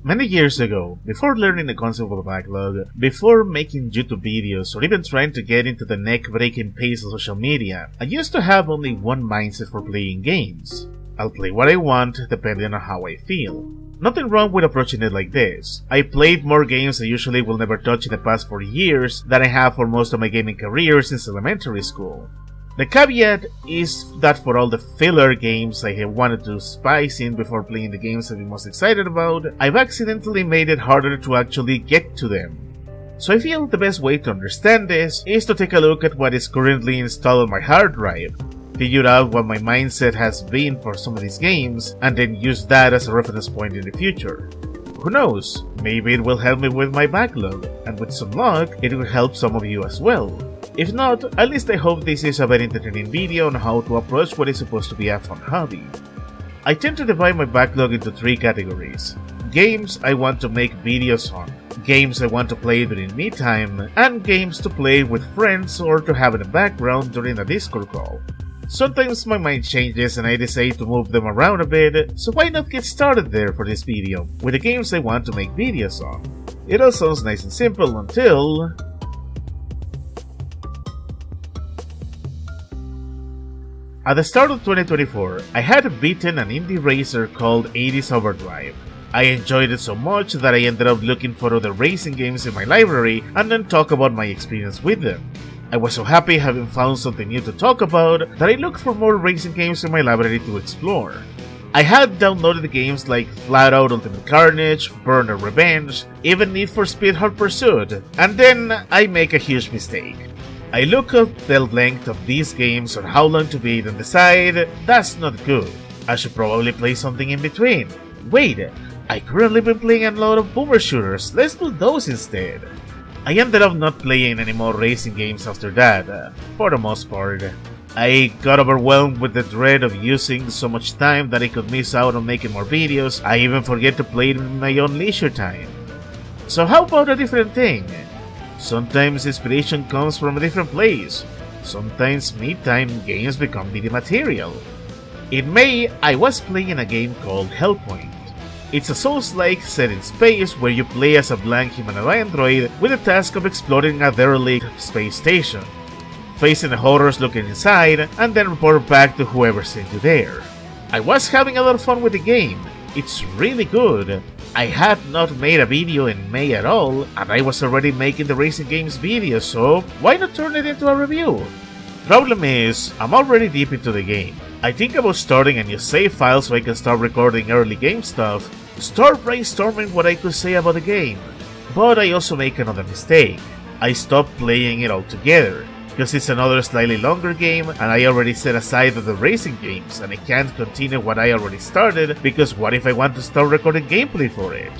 Many years ago, before learning the concept of a backlog, before making YouTube videos, or even trying to get into the neck-breaking pace of social media, I used to have only one mindset for playing games. I'll play what I want, depending on how I feel. Nothing wrong with approaching it like this. I played more games I usually will never touch in the past 4 years than I have for most of my gaming career since elementary school. The caveat is that for all the filler games I have wanted to spice in before playing the games I've been most excited about, I've accidentally made it harder to actually get to them. So I feel the best way to understand this is to take a look at what is currently installed on my hard drive, figure out what my mindset has been for some of these games, and then use that as a reference point in the future. Who knows, maybe it will help me with my backlog, and with some luck, it will help some of you as well. If not, at least I hope this is a very entertaining video on how to approach what is supposed to be a fun hobby. I tend to divide my backlog into 3 categories. Games I want to make videos on, games I want to play during me time, and games to play with friends or to have in the background during a Discord call. Sometimes my mind changes and I decide to move them around a bit, so why not get started there for this video, with the games I want to make videos on. It all sounds nice and simple until... At the start of 2024, I had beaten an indie racer called 80s Overdrive. I enjoyed it so much that I ended up looking for other racing games in my library and then talk about my experience with them. I was so happy having found something new to talk about that I looked for more racing games in my library to explore. I had downloaded games like Flat Out Ultimate Carnage, Burner Revenge, even Need for Speed Hot Pursuit, and then I make a huge mistake. I look up the length of these games or how long to beat and decide that's not good. I should probably play something in between. Wait, I currently been playing a lot of boomer shooters, let's do those instead. I ended up not playing any more racing games after that, for the most part. I got overwhelmed with the dread of using so much time that I could miss out on making more videos. I even forget to play it in my own leisure time. So how about a different thing? Sometimes inspiration comes from a different place. Sometimes me-time games become video material. In May, I was playing a game called Hellpoint. It's a Souls-like set in space where you play as a blank humanoid android with the task of exploring a derelict space station, facing the horrors looking inside, and then report back to whoever sent you there. I was having a lot of fun with the game. It's really good. I had not made a video in May at all, and I was already making the racing games video, so why not turn it into a review? Problem is, I'm already deep into the game. I think about starting a new save file so I can start recording early game stuff, start brainstorming what I could say about the game. But I also make another mistake. I stop playing it altogether, because it's another slightly longer game and I already set aside the racing games and I can't continue what I already started because what if I want to start recording gameplay for it?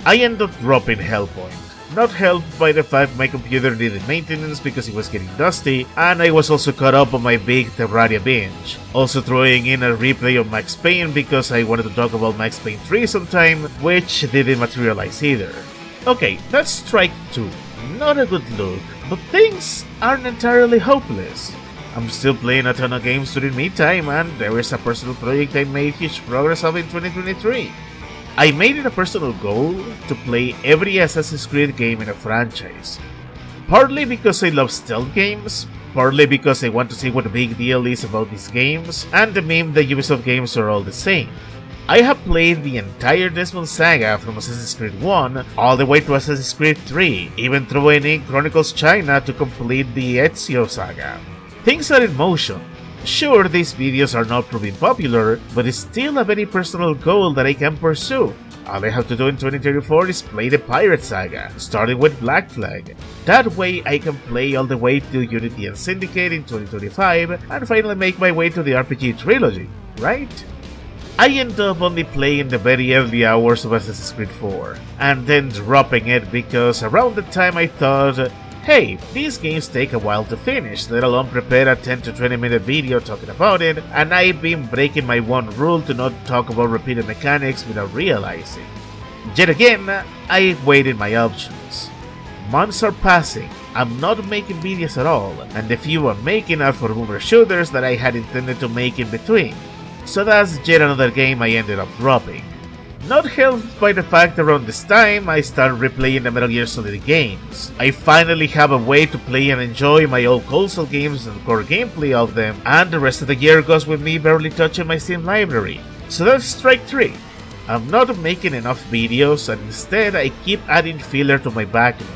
I end up dropping Hellpoint, not helped by the fact my computer needed maintenance because it was getting dusty, and I was also caught up on my big Terraria binge, also throwing in a replay of Max Payne because I wanted to talk about Max Payne 3 sometime, which didn't materialize either. Okay, that's strike 2. Not a good look, but things aren't entirely hopeless. I'm still playing a ton of games during me time, and there is a personal project I made huge progress of in 2023. I made it a personal goal to play every Assassin's Creed game in a franchise. Partly because I love stealth games, partly because I want to see what the big deal is about these games, and the meme that Ubisoft games are all the same. I have played the entire Desmond saga from Assassin's Creed 1 all the way to Assassin's Creed 3, even throwing in Chronicles China to complete the Ezio saga. Things are in motion. Sure, these videos are not proving popular, but it's still a very personal goal that I can pursue. All I have to do in 2034 is play the Pirate Saga, starting with Black Flag. That way I can play all the way to Unity and Syndicate in 2025 and finally make my way to the RPG trilogy, right? I end up only playing the very early hours of Assassin's Creed 4, and then dropping it because around the time I thought, hey, these games take a while to finish, let alone prepare a 10 to 20 minute video talking about it, and I've been breaking my one rule to not talk about repeated mechanics without realizing. Yet again, I weighed my options. Months are passing, I'm not making videos at all, and the few I'm making are for boomer shooters that I had intended to make in between. So that's yet another game I ended up dropping. Not helped by the fact around this time I started replaying the Metal Gear Solid games. I finally have a way to play and enjoy my old console games and core gameplay of them, and the rest of the year goes with me barely touching my Steam library. So that's strike 3. I'm not making enough videos, and instead I keep adding filler to my backlog.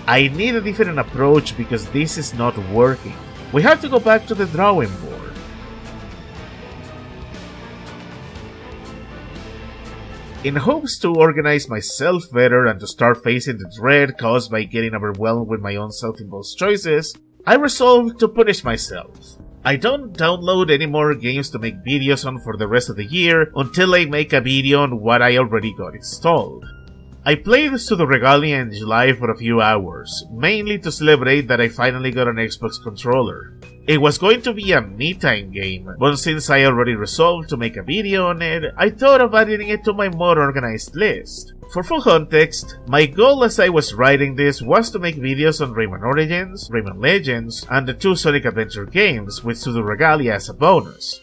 I need a different approach because this is not working. We have to go back to the drawing board. In hopes to organize myself better and to start facing the dread caused by getting overwhelmed with my own self-imposed choices, I resolved to punish myself. I don't download any more games to make videos on for the rest of the year until I make a video on what I already got installed. I played Pseudo Regalia in July for a few hours, mainly to celebrate that I finally got an Xbox controller. It was going to be a me-time game, but since I already resolved to make a video on it, I thought of adding it to my more organized list. For full context, my goal as I was writing this was to make videos on Rayman Origins, Rayman Legends, and the 2 Sonic Adventure games with Pseudo Regalia as a bonus.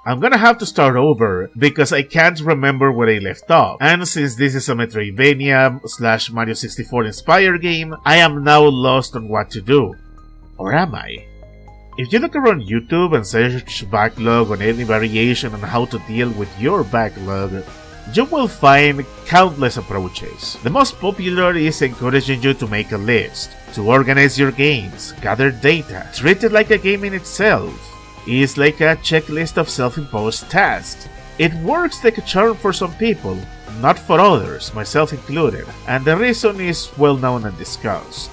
I'm gonna have to start over because I can't remember where I left off, and since this is a Metroidvania / Mario 64 inspired game, I am now lost on what to do. Or am I? If you look around YouTube and search backlog on any variation on how to deal with your backlog, you will find countless approaches. The most popular is encouraging you to make a list, to organize your games, gather data, treat it like a game in itself. It's like a checklist of self-imposed tasks. It works like a charm for some people, not for others, myself included, and the reason is well known and discussed.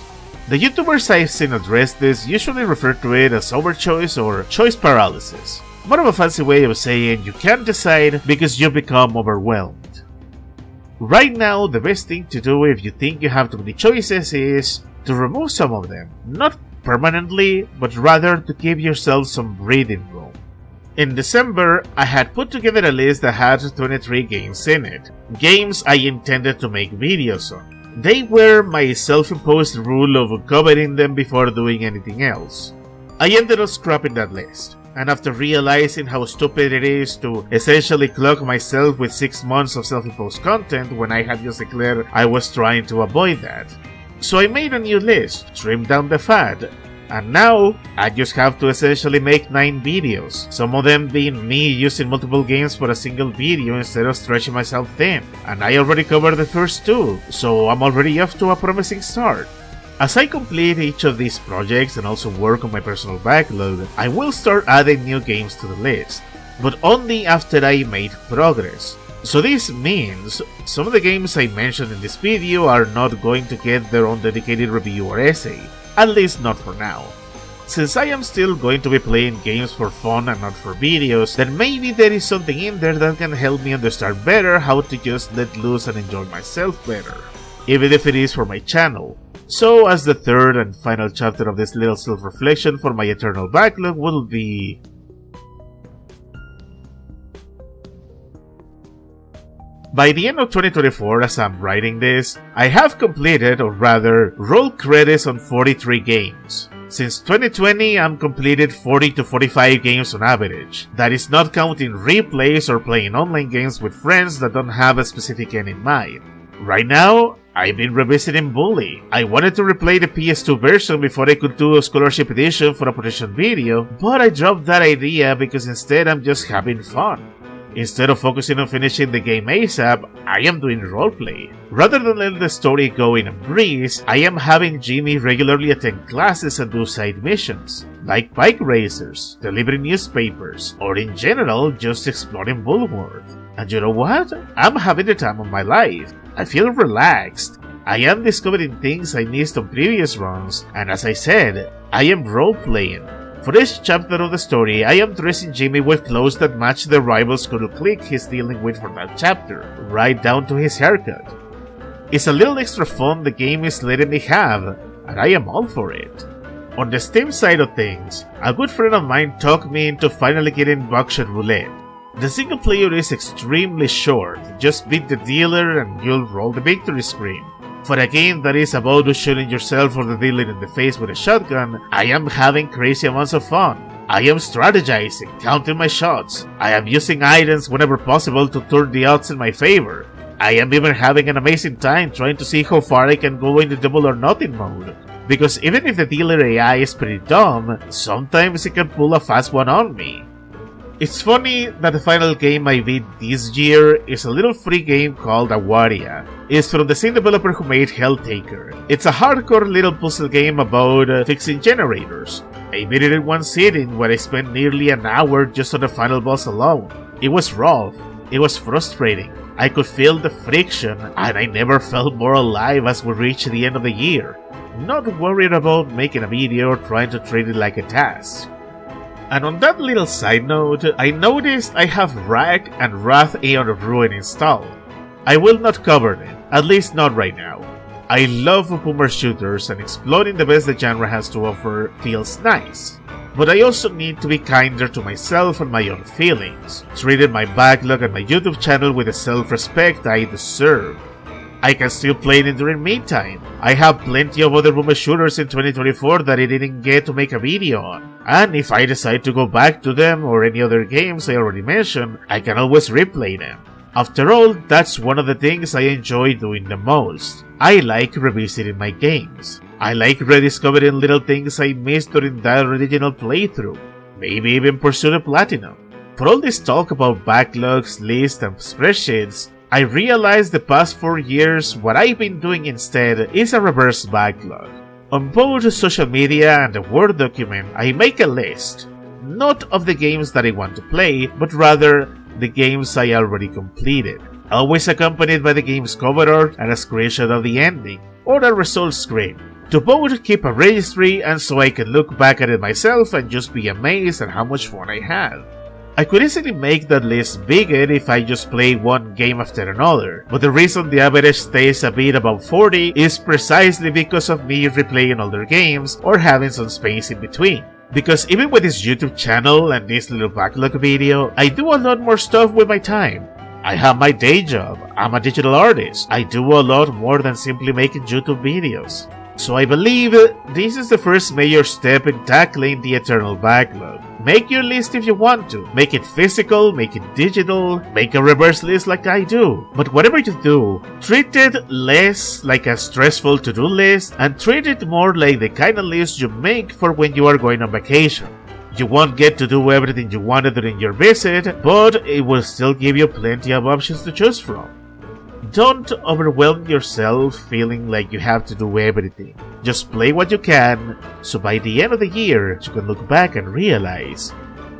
The YouTubers I've seen address this usually refer to it as overchoice or choice paralysis. More of a fancy way of saying you can't decide because you become overwhelmed. Right now, the best thing to do if you think you have too many choices is to remove some of them, not permanently, but rather to give yourself some breathing room. In December, I had put together a list that had 23 games in it, games I intended to make videos on. They were my self-imposed rule of covering them before doing anything else. I ended up scrapping that list, and after realizing how stupid it is to essentially clock myself with 6 months of self-imposed content when I had just declared I was trying to avoid that. So I made a new list, trimmed down the fat, and now I just have to essentially make 9 videos, some of them being me using multiple games for a single video instead of stretching myself thin, and I already covered the first 2, so I'm already off to a promising start. As I complete each of these projects and also work on my personal backlog, I will start adding new games to the list, but only after I made progress. So this means some of the games I mentioned in this video are not going to get their own dedicated review or essay, at least not for now. Since I am still going to be playing games for fun and not for videos, then maybe there is something in there that can help me understand better how to just let loose and enjoy myself better, even if it is for my channel. So as the third and final chapter of this little self-reflection for my eternal backlog will be... By the end of 2024, as I'm writing this, I have completed, or rather, rolled credits on 43 games. Since 2020, I'm completed 40 to 45 games on average. That is not counting replays or playing online games with friends that don't have a specific end in mind. Right now, I've been revisiting Bully. I wanted to replay the PS2 version before I could do a scholarship edition for a potential video, but I dropped that idea because instead I'm just having fun. Instead of focusing on finishing the game ASAP, I am doing roleplay. Rather than letting the story go in a breeze, I am having Jimmy regularly attend classes and do side missions, like bike racers, delivering newspapers, or in general just exploring Bullworth. And you know what? I'm having the time of my life. I feel relaxed. I am discovering things I missed on previous runs, and as I said, I am roleplaying. For each chapter of the story, I am dressing Jimmy with clothes that match the rival Skull clique he's dealing with for that chapter, right down to his haircut. It's a little extra fun the game is letting me have, and I am all for it. On the Steam side of things, a good friend of mine talked me into finally getting Buckshot Roulette. The single player is extremely short, just beat the dealer and you'll roll the victory screen. For a game that is about shooting yourself or the dealer in the face with a shotgun, I am having crazy amounts of fun. I am strategizing, counting my shots. I am using items whenever possible to turn the odds in my favor. I am even having an amazing time trying to see how far I can go in the double or nothing mode. Because even if the dealer AI is pretty dumb, sometimes it can pull a fast one on me. It's funny that the final game I beat this year is a little free game called Awaria. It's from the same developer who made Helltaker. It's a hardcore little puzzle game about fixing generators. I beat it in one sitting where I spent nearly an hour just on the final boss alone. It was rough, it was frustrating, I could feel the friction, and I never felt more alive as we reached the end of the year. Not worried about making a video or trying to treat it like a task. And on that little side note, I noticed I have Rack and Wrath Aeon of Ruin installed. I will not cover them, at least not right now. I love boomer shooters and exploring the best the genre has to offer feels nice. But I also need to be kinder to myself and my own feelings, treating my backlog and my YouTube channel with the self-respect I deserve. I can still play it during me time. I have plenty of other boomer shooters in 2024 that I didn't get to make a video on. And if I decide to go back to them or any other games I already mentioned, I can always replay them. After all, that's one of the things I enjoy doing the most. I like revisiting my games. I like rediscovering little things I missed during that original playthrough. Maybe even pursue the platinum. For all this talk about backlogs, lists, and spreadsheets, I realized the past 4 years what I've been doing instead is a reverse backlog. On both social media and the Word document, I make a list, not of the games that I want to play, but rather the games I already completed, always accompanied by the game's cover art and a screenshot of the ending, or a results screen, to both keep a registry and so I can look back at it myself and just be amazed at how much fun I had. I could easily make that list bigger if I just play one game after another, but the reason the average stays a bit above 40 is precisely because of me replaying older games or having some space in between. Because even with this YouTube channel and this little backlog video, I do a lot more stuff with my time. I have my day job, I'm a digital artist, I do a lot more than simply making YouTube videos. So I believe this is the first major step in tackling the eternal backlog. Make your list if you want to. Make it physical, make it digital, make a reverse list like I do. But whatever you do, treat it less like a stressful to-do list and treat it more like the kind of list you make for when you are going on vacation. You won't get to do everything you wanted during your visit, but it will still give you plenty of options to choose from. Don't overwhelm yourself feeling like you have to do everything. Just play what you can, so by the end of the year, you can look back and realize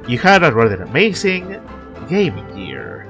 you had a rather amazing gaming year.